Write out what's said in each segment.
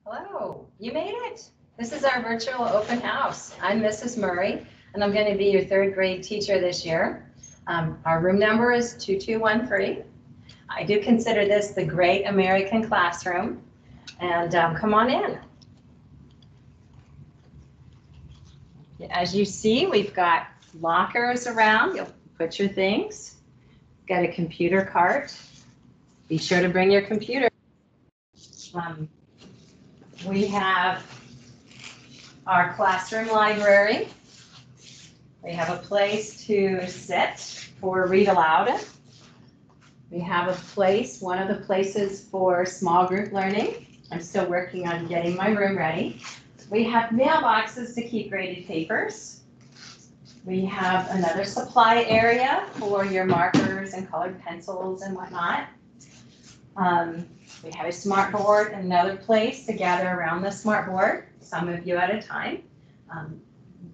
Hello, you made it. This is our virtual open house. I'm Mrs. Murray, and I'm going to be your third grade teacher this year. Our room number is 2213. I do consider this the great American classroom, and come on in. As you see, we've got lockers around. You'll put your things. Got a computer cart. Be sure to bring your computer. We have our classroom library. We have a place to sit for read aloud. We have a place, one of the places for small group learning. I'm still working on getting my room ready. We have mailboxes to keep graded papers. We have another supply area for your markers and colored pencils and whatnot. We have a smart board, another place to gather around the smart board, some of you at a time.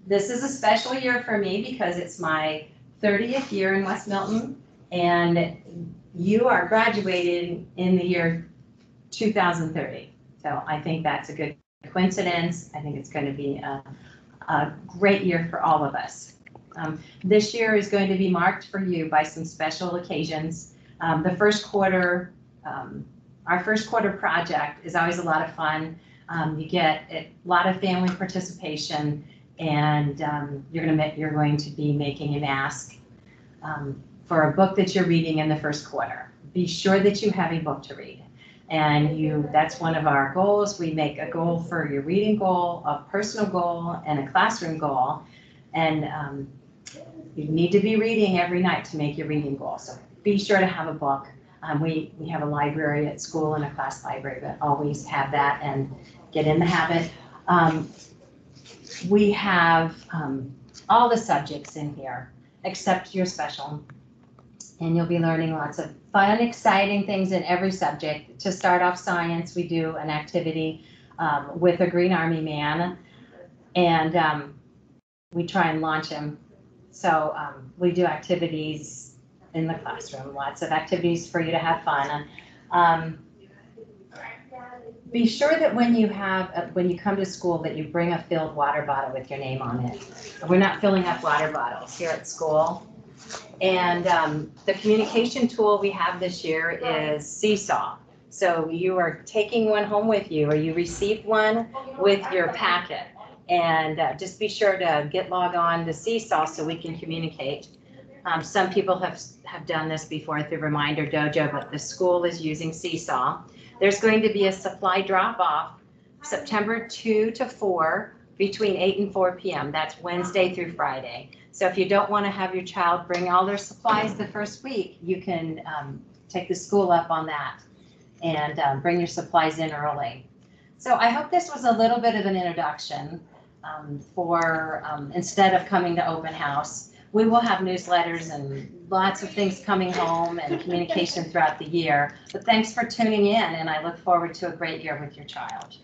This is a special year for me because it's my 30th year in West Milton, and you are graduating in the year 2030. So I think that's a good coincidence. I think it's going to be a great year for all of us. This year is going to be marked for you by some special occasions. The first quarter, our first quarter project is always a lot of fun. You get a lot of family participation, and you're going to be making an ask for a book that you're reading in the first quarter. Be sure that you have a book to read. And that's one of our goals. We make a goal for your reading goal, a personal goal, and a classroom goal. And you need to be reading every night to make your reading goal. So be sure to have a book. We have a library at school and a class library, but always have that and get in the habit. We have all the subjects in here except your special. And you'll be learning lots of fun, exciting things in every subject. To start off science, we do an activity with a Green Army man, and we try and launch him. So we do activities in the classroom, lots of activities for you to have fun. Be sure that when you come to school that you bring a filled water bottle with your name on it. We're not filling up water bottles here at school. And the communication tool we have this year is Seesaw. So you are taking one home with you, or you received one with your packet. And just be sure to log on to Seesaw so we can communicate. Some people have done this before through Reminder Dojo, but the school is using Seesaw. There's going to be a supply drop-off September 2 to 4 between 8 and 4 p.m. That's Wednesday through Friday. So if you don't want to have your child bring all their supplies the first week, you can take the school up on that and bring your supplies in early. So I hope this was a little bit of an introduction for instead of coming to open house. We will have newsletters and lots of things coming home and communication throughout the year. But thanks for tuning in, and I look forward to a great year with your child.